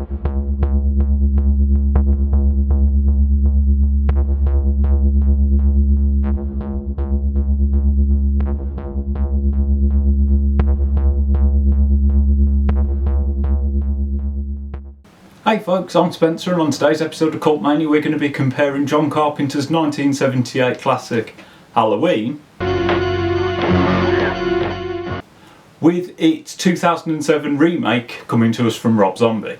Hey folks, I'm Spencer, and on today's episode of Cult Mania we're going to be comparing John Carpenter's 1978 classic Halloween with its 2007 remake coming to us from Rob Zombie.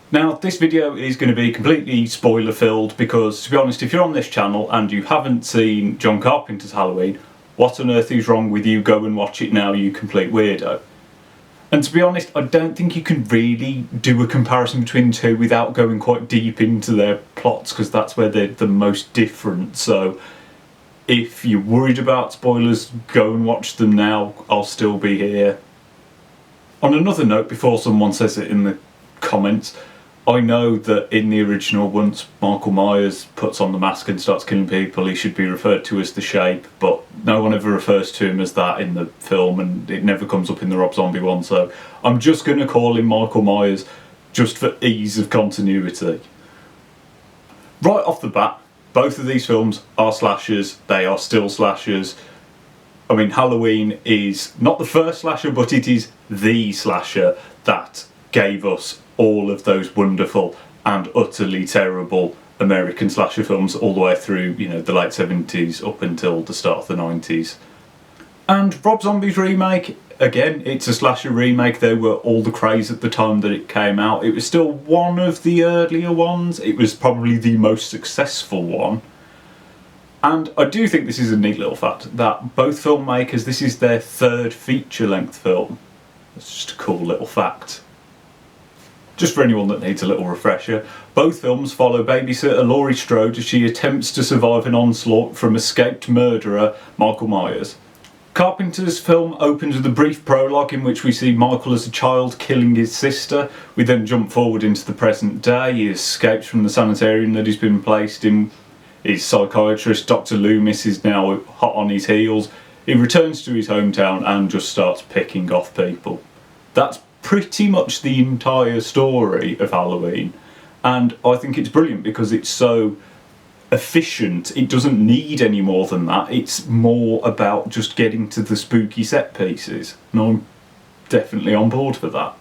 Now this video is going to be completely spoiler filled because, to be honest, if you're on this channel and you haven't seen John Carpenter's Halloween, what on earth is wrong with you? Go and watch it now, you complete weirdo. And to be honest, I don't think you can really do a comparison between the two without going quite deep into their plots, because that's where they're the most different. So if you're worried about spoilers, go and watch them now. I'll still be here. On another note, before someone says it in the comments, I know that in the original, once Michael Myers puts on the mask and starts killing people, he should be referred to as the Shape, but no one ever refers to him as that in the film, and it never comes up in the Rob Zombie one, so I'm just going to call him Michael Myers just for ease of continuity. Right off the bat, both of these films are slashers. They are still slashers. I mean, Halloween is not the first slasher, but it is the slasher that gave us all of those wonderful and utterly terrible American slasher films all the way through, you know, the late 70s up until the start of the 90s. And Rob Zombie's remake, again, it's a slasher remake. There were all the craze at the time that it came out. It was still one of the earlier ones. It was probably the most successful one. And I do think this is a neat little fact that both filmmakers, this is their third feature-length film. It's just a cool little fact. Just for anyone that needs a little refresher, both films follow babysitter Laurie Strode as she attempts to survive an onslaught from escaped murderer Michael Myers. Carpenter's film opens with a brief prologue in which we see Michael as a child killing his sister. We then jump forward into the present day. He escapes from the sanitarium that he's been placed in. His psychiatrist, Dr. Loomis, is now hot on his heels. He returns to his hometown and just starts picking off people. That's pretty much the entire story of Halloween, and I think it's brilliant because it's so efficient. It doesn't need any more than that. It's more about just getting to the spooky set pieces, and I'm definitely on board for that.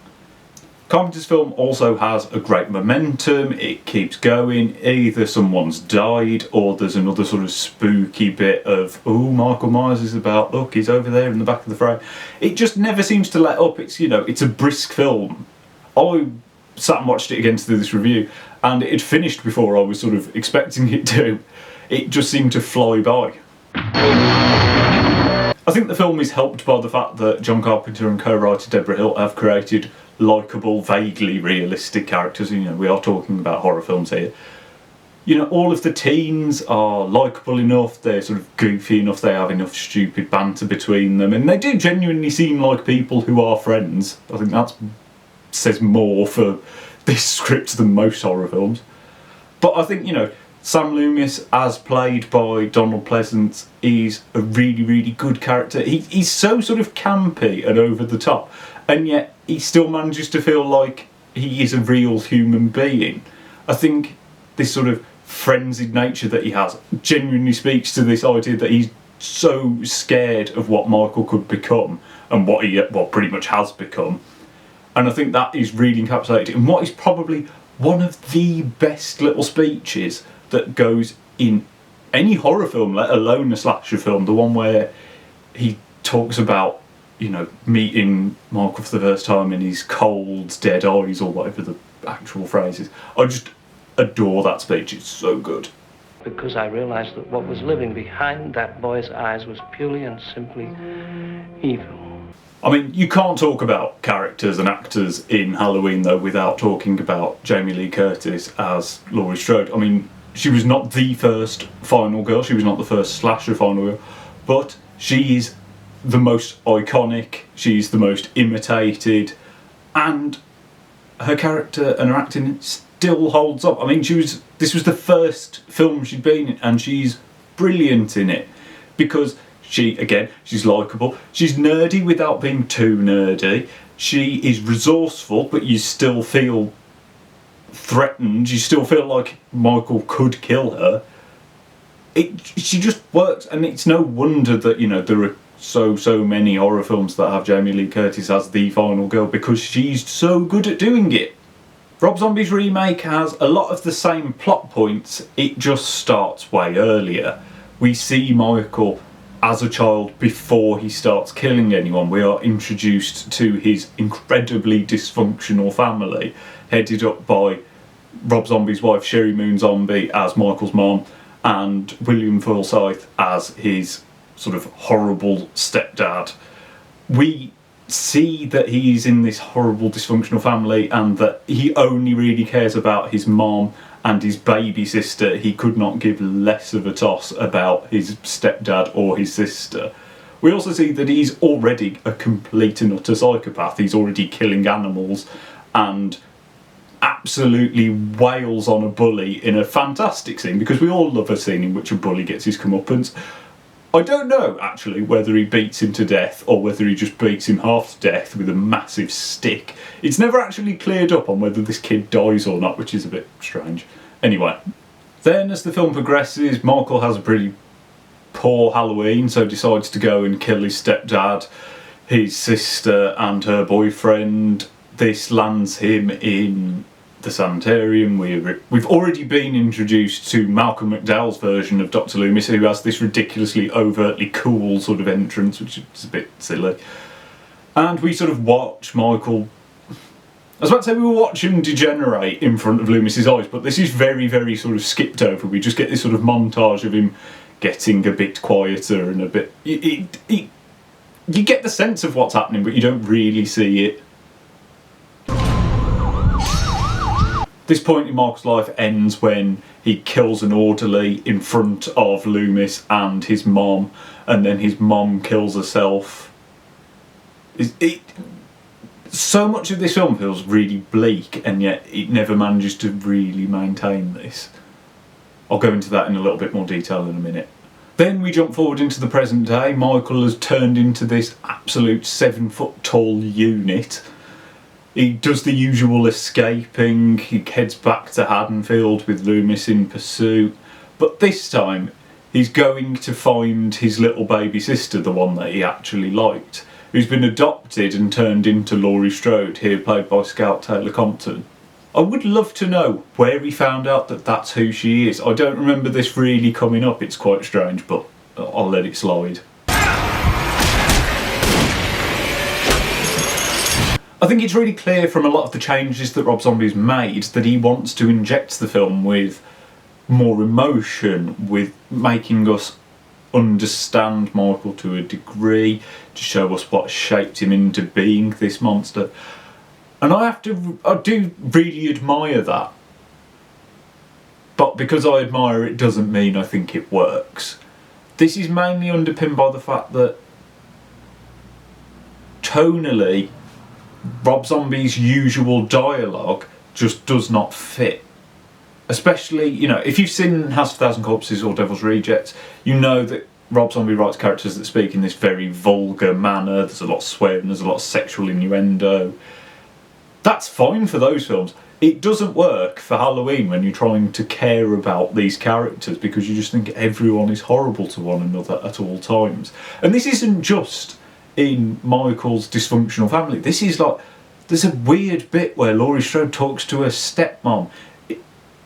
Carpenter's film also has a great momentum. It keeps going. Either someone's died or there's another sort of spooky bit of, oh, Michael Myers is about, look, he's over there in the back of the frame. It just never seems to let up. It's, you know, it's a brisk film. I sat and watched it again to do this review, and it had finished before I was sort of expecting it to. It just seemed to fly by. I think the film is helped by the fact that John Carpenter and co-writer Deborah Hill have created likeable, vaguely realistic characters. You know, we are talking about horror films here. You know, all of the teens are likeable enough, they're sort of goofy enough, they have enough stupid banter between them, and they do genuinely seem like people who are friends. I think that says more for this script than most horror films. But I think, you know, Sam Loomis, as played by Donald Pleasance, is a really, really good character. He's so sort of campy and over the top, and yet he still manages to feel like he is a real human being. I think this sort of frenzied nature that he has genuinely speaks to this idea that he's so scared of what Michael could become and what he pretty much has become. And I think that is really encapsulated in what is probably one of the best little speeches that goes in any horror film, let alone a slasher film. The one where he talks about, you know, meeting Michael for the first time in his cold, dead eyes, or whatever the actual phrase is. I just adore that speech. It's so good. Because I realized that what was living behind that boy's eyes was purely and simply evil. I mean, you can't talk about characters and actors in Halloween, though, without talking about Jamie Lee Curtis as Laurie Strode. I mean, she was not the first final girl, she was not the first slasher final girl, but she is the most iconic, she's the most imitated, and her character and her acting still holds up. I mean, this was the first film she'd been in, and she's brilliant in it, because she's likeable, she's nerdy without being too nerdy, She is resourceful, but you still feel threatened. You still feel like Michael could kill her. She just works, and it's no wonder that, you know, there are so many horror films that have Jamie Lee Curtis as the final girl, because she's so good at doing it. Rob Zombie's remake has a lot of the same plot points, it just starts way earlier. We see Michael as a child before he starts killing anyone. We are introduced to his incredibly dysfunctional family, headed up by Rob Zombie's wife Sherry Moon Zombie as Michael's mom, and William Forsythe as his sort of horrible stepdad. We see that he's in this horrible dysfunctional family, and that he only really cares about his mom and his baby sister. He could not give less of a toss about his stepdad or his sister. We also see that he's already a complete and utter psychopath. He's already killing animals and absolutely wails on a bully in a fantastic scene, because we all love a scene in which a bully gets his comeuppance. I don't know, actually, whether he beats him to death or whether he just beats him half to death with a massive stick. It's never actually cleared up on whether this kid dies or not, which is a bit strange. Anyway, then as the film progresses, Michael has a pretty poor Halloween, so decides to go and kill his stepdad, his sister and her boyfriend. This lands him in the sanitarium. We've already been introduced to Malcolm McDowell's version of Dr. Loomis, who has this ridiculously overtly cool sort of entrance, which is a bit silly. And we sort of watch Michael... I was about to say we will watch him degenerate in front of Loomis's eyes, but this is very, very sort of skipped over. We just get this sort of montage of him getting a bit quieter and a bit... You get the sense of what's happening, but you don't really see it. This point in Michael's life ends when he kills an orderly in front of Loomis and his mom, and then his mom kills herself. So much of this film feels really bleak, and yet it never manages to really maintain this. I'll go into that in a little bit more detail in a minute. Then we jump forward into the present day. Michael has turned into this absolute 7-foot-tall unit. He does the usual escaping, he heads back to Haddonfield with Loomis in pursuit, but this time he's going to find his little baby sister, the one that he actually liked, who's been adopted and turned into Laurie Strode, here played by Scout Taylor Compton. I would love to know where he found out that that's who she is. I don't remember this really coming up, it's quite strange, but I'll let it slide. I think it's really clear from a lot of the changes that Rob Zombie's made that he wants to inject the film with more emotion, with making us understand Michael to a degree, to show us what shaped him into being this monster. And I do really admire that. But because I admire it doesn't mean I think it works. This is mainly underpinned by the fact that tonally, Rob Zombie's usual dialogue just does not fit. Especially, you know, if you've seen House of a Thousand Corpses or Devil's Rejects, you know that Rob Zombie writes characters that speak in this very vulgar manner. There's a lot of swearing, there's a lot of sexual innuendo. That's fine for those films. It doesn't work for Halloween when you're trying to care about these characters, because you just think everyone is horrible to one another at all times. And this isn't just in Michael's dysfunctional family. This is like, there's a weird bit where Laurie Strode talks to her stepmom,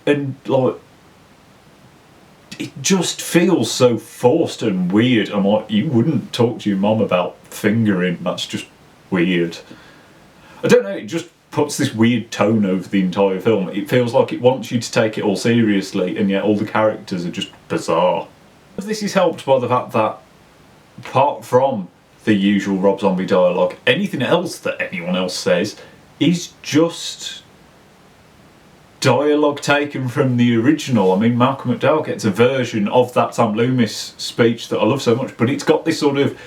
and like, it just feels so forced and weird. I'm like, you wouldn't talk to your mom about fingering, that's just weird. I don't know, it just puts this weird tone over the entire film. It feels like it wants you to take it all seriously, and yet all the characters are just bizarre. This is helped by the fact that, apart from the usual Rob Zombie dialogue, anything else that anyone else says is just dialogue taken from the original. I mean, Malcolm McDowell gets a version of that Sam Loomis speech that I love so much, but it's got this sort of,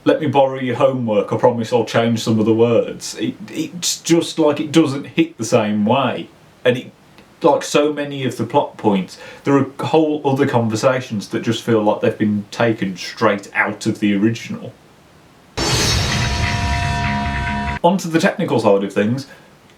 let me borrow your homework, I promise I'll change some of the words. It's just like it doesn't hit the same way. And it, like so many of the plot points, there are whole other conversations that just feel like they've been taken straight out of the original. Onto the technical side of things,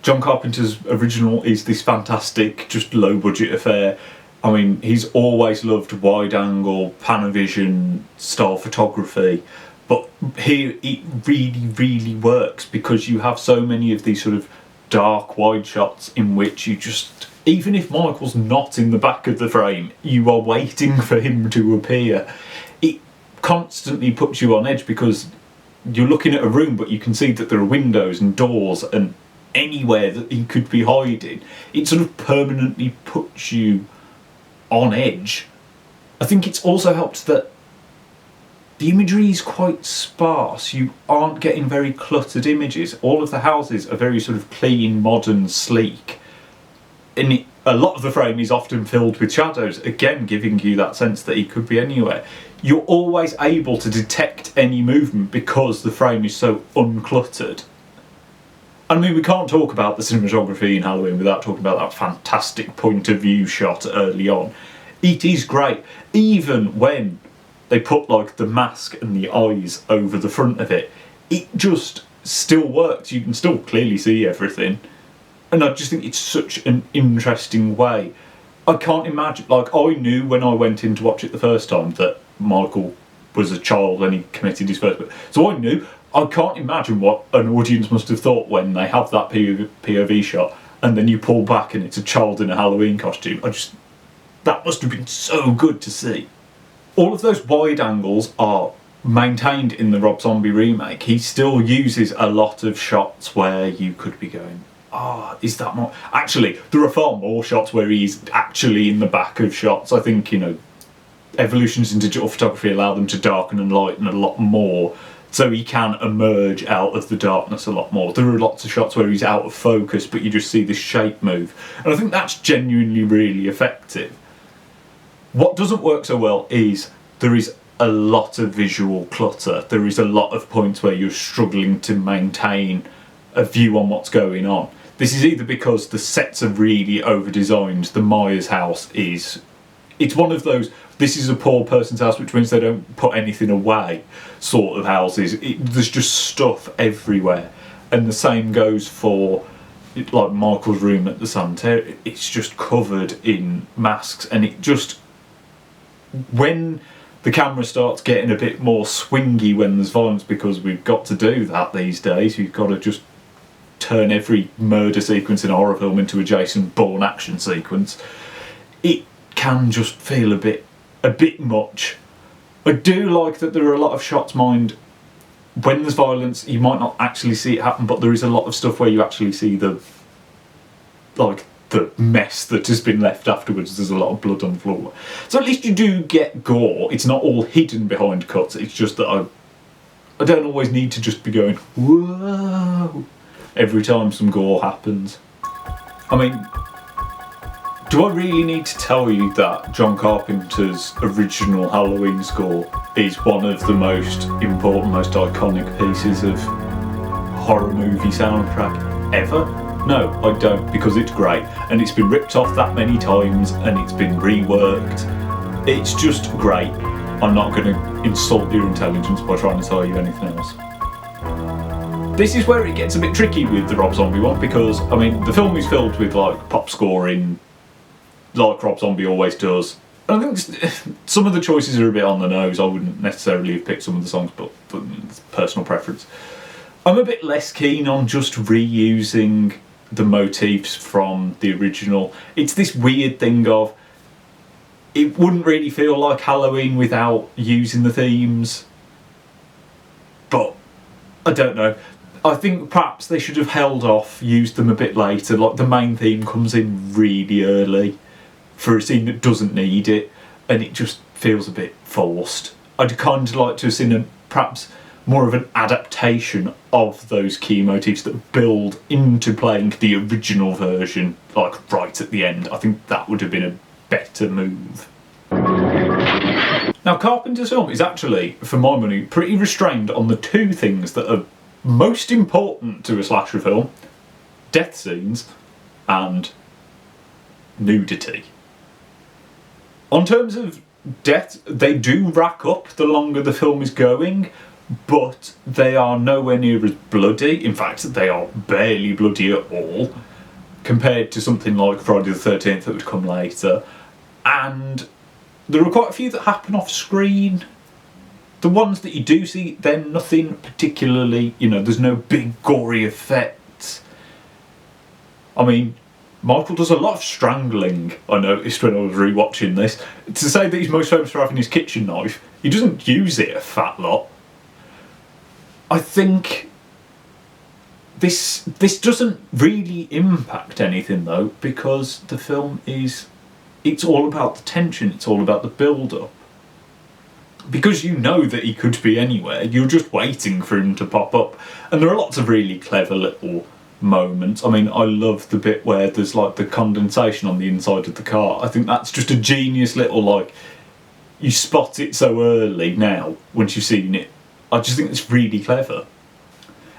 John Carpenter's original is this fantastic, just low-budget affair. I mean, he's always loved wide-angle, Panavision style photography, but here it really, really works because you have so many of these sort of dark, wide shots in which you just, even if Michael's not in the back of the frame, you are waiting for him to appear. It constantly puts you on edge because you're looking at a room, but you can see that there are windows and doors and anywhere that he could be hiding. It sort of permanently puts you on edge. I think it's also helped that the imagery is quite sparse. You aren't getting very cluttered images. All of the houses are very sort of clean, modern, sleek. And a lot of the frame is often filled with shadows, again giving you that sense that he could be anywhere. You're always able to detect any movement because the frame is so uncluttered. I mean, we can't talk about the cinematography in Halloween without talking about that fantastic point of view shot early on. It is great, even when they put like the mask and the eyes over the front of it. It just still works. You can still clearly see everything. And I just think it's such an interesting way. I can't imagine, like, I knew when I went in to watch it the first time that Michael was a child when he committed his first. So I knew. I can't imagine what an audience must have thought when they have that POV shot and then you pull back and it's a child in a Halloween costume. That must have been so good to see. All of those wide angles are maintained in the Rob Zombie remake. He still uses a lot of shots where you could be going, is that more? Actually, there are far more shots where he's actually in the back of shots. I think, evolutions in digital photography allow them to darken and lighten a lot more, so he can emerge out of the darkness a lot more. There are lots of shots where he's out of focus, but you just see this shape move. And I think that's genuinely really effective. What doesn't work so well is there is a lot of visual clutter. There is a lot of points where you're struggling to maintain a view on what's going on. This is either because the sets are really over-designed. The Myers house it's one of those, this is a poor person's house, which means they don't put anything away sort of houses. There's just stuff everywhere. And the same goes for like Michael's room at the sanitarium. It's just covered in masks, and it just, when the camera starts getting a bit more swingy when there's violence, because we've got to do that these days, you've got to just turn every murder sequence in a horror film into a Jason Bourne action sequence, it can just feel a bit much. I do like that there are a lot of shots, mind, when there's violence you might not actually see it happen, but there is a lot of stuff where you actually see the mess that has been left afterwards. There's a lot of blood on the floor, so at least you do get gore. It's not all hidden behind cuts. It's just that I don't always need to just be going whoa every time some gore happens. I mean, do I really need to tell you that John Carpenter's original Halloween score is one of the most important, most iconic pieces of horror movie soundtrack ever? No, I don't, because it's great, and it's been ripped off that many times, and it's been reworked. It's just great. I'm not going to insult your intelligence by trying to tell you anything else. This is where it gets a bit tricky with the Rob Zombie one, because, I mean, the film is filled with, like, pop scoring, like Rob Zombie always does. And I think some of the choices are a bit on the nose. I wouldn't necessarily have picked some of the songs, but it's personal preference. I'm a bit less keen on just reusing the motifs from the original. It's this weird thing of, it wouldn't really feel like Halloween without using the themes. But I don't know. I think perhaps they should have held off, used them a bit later. Like the main theme comes in really early for a scene that doesn't need it, and it just feels a bit forced. I'd kind of like to have seen perhaps more of an adaptation of those key motifs that build into playing the original version, like right at the end. I think that would have been a better move. Now, Carpenter's film is actually, for my money, pretty restrained on the two things that are most important to a slasher film: death scenes and nudity. On terms of death, they do rack up the longer the film is going, but they are nowhere near as bloody. In fact, they are barely bloody at all, compared to something like Friday the 13th that would come later. And there are quite a few that happen off screen. The ones that you do see, they're nothing particularly, there's no big gory effects. I mean, Michael does a lot of strangling, I noticed when I was rewatching this. To say that he's most famous for having his kitchen knife, he doesn't use it a fat lot. I think this doesn't really impact anything though, because the film it's all about the tension, it's all about the build-up. Because you know that he could be anywhere, you're just waiting for him to pop up. And there are lots of really clever little moments. I mean, I love the bit where there's like the condensation on the inside of the car. I think that's just a genius little, you spot it so early now, once you've seen it. I just think it's really clever.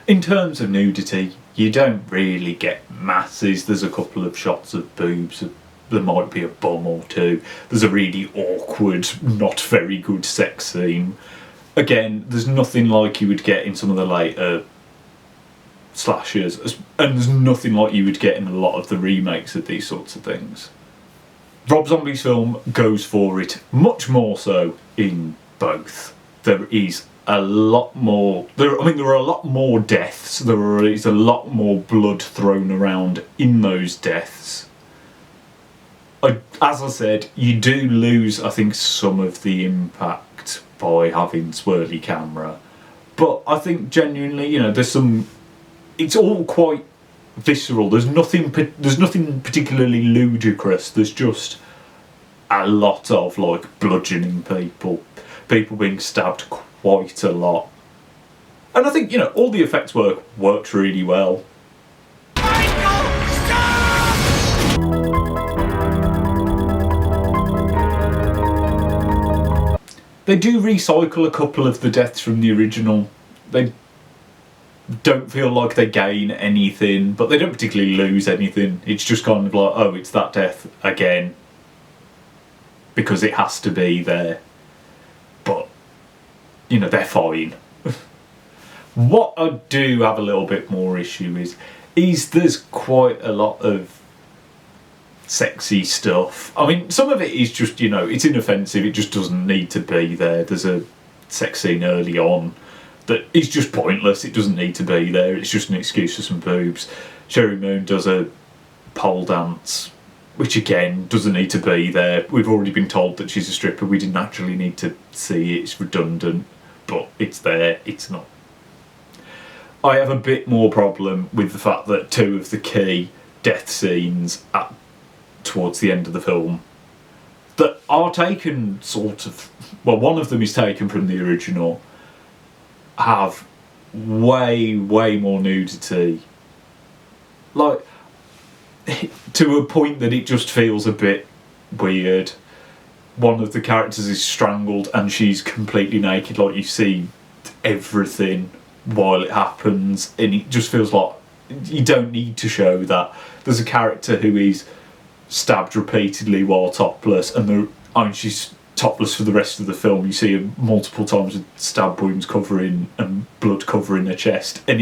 In terms of nudity, you don't really get masses. There's a couple of shots of boobs, there might be a bum or two. There's a really awkward, not very good sex scene. Again, there's nothing like you would get in some of the later slashers, and there's nothing like you would get in a lot of the remakes of these sorts of things. Rob Zombie's film goes for it much more so in both. There is a lot more. There are a lot more deaths. There is a lot more blood thrown around in those deaths. As I said, you do lose, I think, some of the impact by having swirly camera, but I think genuinely, there's some. It's all quite visceral. There's nothing particularly ludicrous. There's just a lot of bludgeoning people being stabbed quite a lot, and I think all the effects works really well. They do recycle a couple of the deaths from the original. They don't feel like they gain anything, but they don't particularly lose anything. It's just kind of like, oh, it's that death again, because it has to be there. But, they're fine. What I do have a little bit more issue is there's quite a lot of sexy stuff. I mean, some of it is just, it's inoffensive, it just doesn't need to be there. There's a sex scene early on that is just pointless, it doesn't need to be there, it's just an excuse for some boobs. Sherry Moon does a pole dance, which again, doesn't need to be there. We've already been told that she's a stripper, we didn't actually need to see it, it's redundant, but it's there, it's not. I have a bit more problem with the fact that two of the key death scenes towards the end of the film that are taken one of them is taken from the original, have way more nudity, to a point that it just feels a bit weird. One of the characters is strangled and she's completely naked, you see everything while it happens, and it just feels like you don't need to show that. There's a character who is stabbed repeatedly while topless, and she's topless for the rest of the film. You see her multiple times with stab wounds covering and blood covering her chest, and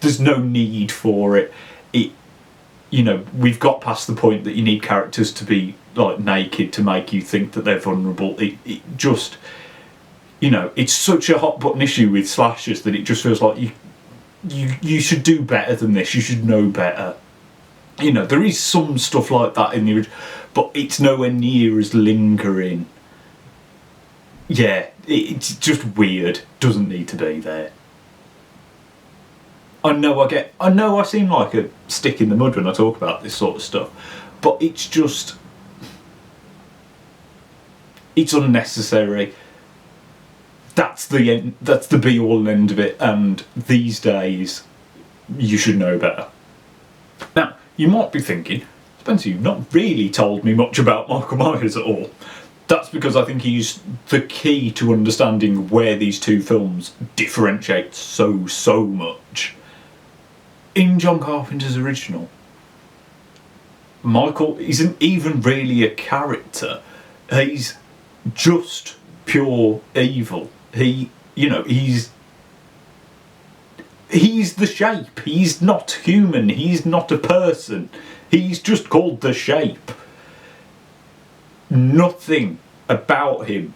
there's no need for it. We've got past the point that you need characters to be naked to make you think that they're vulnerable. It just, it's such a hot button issue with slashers that it just feels like you should do better than this. You should know better. There is some stuff like that in the original, but it's nowhere near as lingering. Yeah, it's just weird. Doesn't need to be there. I know I seem like a stick in the mud when I talk about this sort of stuff, but it's just, it's unnecessary. That's the end. That's the be all and end of it. And these days, you should know better. Now, you might be thinking, Spencer, you've not really told me much about Michael Myers at all. That's because I think he's the key to understanding where these two films differentiate so much. In John Carpenter's original, Michael isn't even really a character. He's just pure evil. He's He's the Shape. He's not human. He's not a person. He's just called the Shape. Nothing about him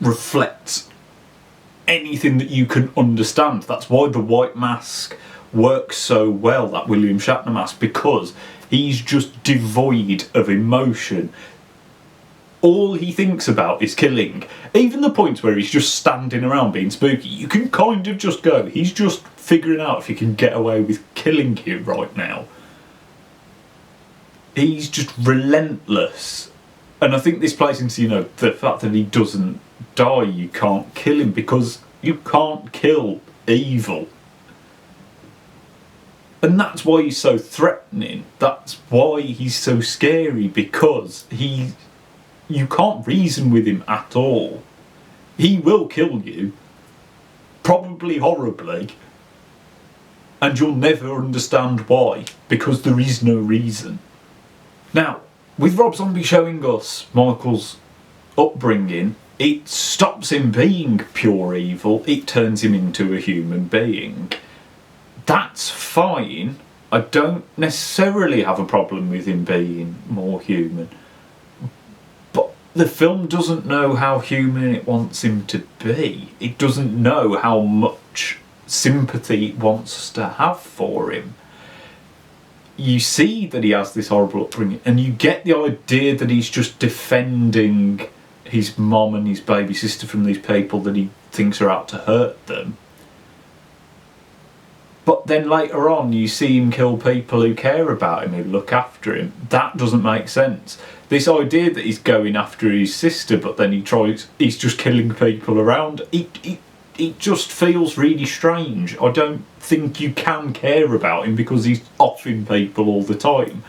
reflects anything that you can understand. That's why the white mask works so well, that William Shatner mask, because he's just devoid of emotion. All he thinks about is killing. Even the points where he's just standing around being spooky, you can kind of just go, he's just figuring out if he can get away with killing you right now. He's just relentless. And I think this plays into, the fact that he doesn't die. You can't kill him because you can't kill evil. And that's why he's so threatening. That's why he's so scary, because you can't reason with him at all. He will kill you, probably horribly, and you'll never understand why, because there is no reason. Now, with Rob Zombie showing us Michael's upbringing, it stops him being pure evil, it turns him into a human being. That's fine. I don't necessarily have a problem with him being more human. But the film doesn't know how human it wants him to be. It doesn't know how much sympathy it wants us to have for him. You see that he has this horrible upbringing, and you get the idea that he's just defending his mom and his baby sister from these people that he thinks are out to hurt them. But then later on you see him kill people who care about him, who look after him. That doesn't make sense. This idea that he's going after his sister but then he's just killing people around, it just feels really strange. I don't think you can care about him because he's offing people all the time.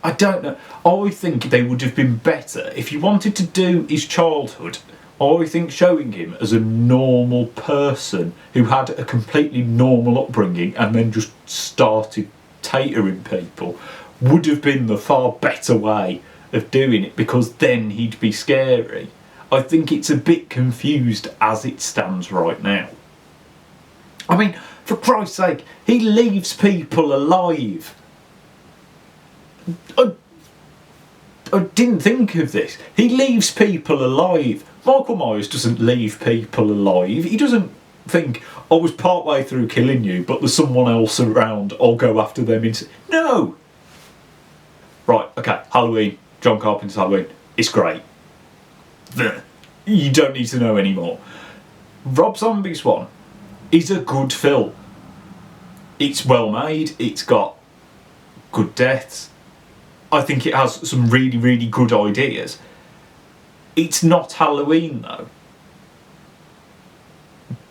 I don't know. I think they would have been better if you wanted to do his childhood. I think showing him as a normal person who had a completely normal upbringing and then just started tatering people would have been the far better way of doing it, because then he'd be scary. I think it's a bit confused as it stands right now. I mean, for Christ's sake, he leaves people alive. I didn't think of this. He leaves people alive. Michael Myers doesn't leave people alive. He doesn't think, I was part way through killing you, but there's someone else around, I'll go after them. No! Right, okay, Halloween, John Carpenter's Halloween, it's great. You don't need to know anymore. Rob Zombie's one is a good film. It's well made, it's got good deaths. I think it has some really, really good ideas. It's not Halloween though.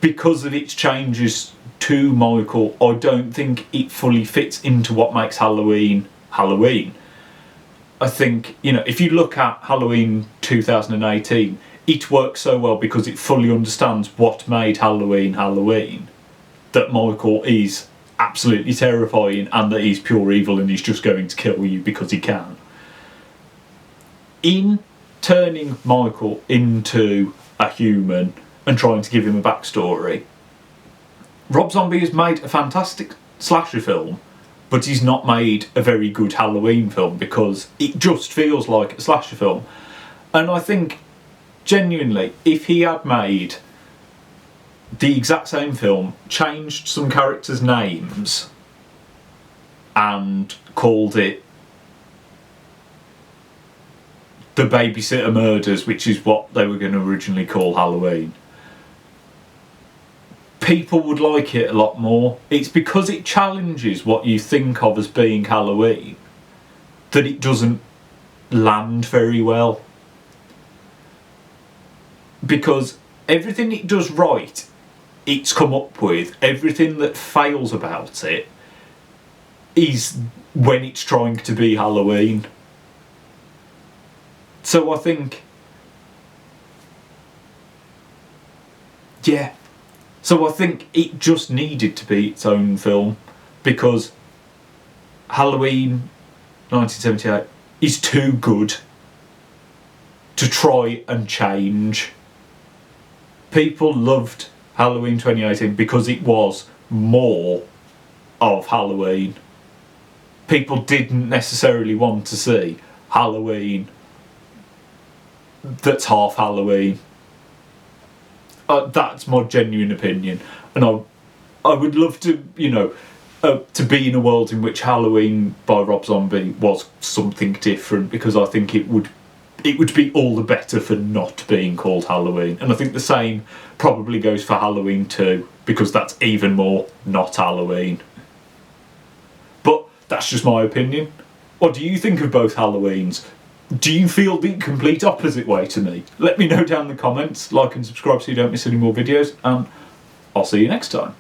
Because of its changes to Michael, I don't think it fully fits into what makes Halloween Halloween. I think, if you look at Halloween 2018, it works so well because it fully understands what made Halloween Halloween. That Michael is absolutely terrifying and that he's pure evil and he's just going to kill you because he can. In turning Michael into a human and trying to give him a backstory, Rob Zombie has made a fantastic slasher film, but he's not made a very good Halloween film because it just feels like a slasher film. And I think, genuinely, if he had made the exact same film, changed some characters' names and called it The Babysitter Murders, which is what they were going to originally call Halloween, people would like it a lot more. It's because it challenges what you think of as being Halloween that it doesn't land very well. Because everything it does right, it's come up with. Everything that fails about it is when it's trying to be Halloween. So I think, so I think it just needed to be its own film, because Halloween 1978 is too good to try and change. People loved Halloween 2018 because it was more of Halloween. People didn't necessarily want to see Halloween that's half Halloween. That's my genuine opinion, and I would love to, to be in a world in which Halloween by Rob Zombie was something different, because I think it would be all the better for not being called Halloween. And I think the same probably goes for Halloween 2, because that's even more not Halloween. But that's just my opinion. What do you think of both Halloweens? Do you feel the complete opposite way to me? Let me know down in the comments. Like and subscribe so you don't miss any more videos, and I'll see you next time.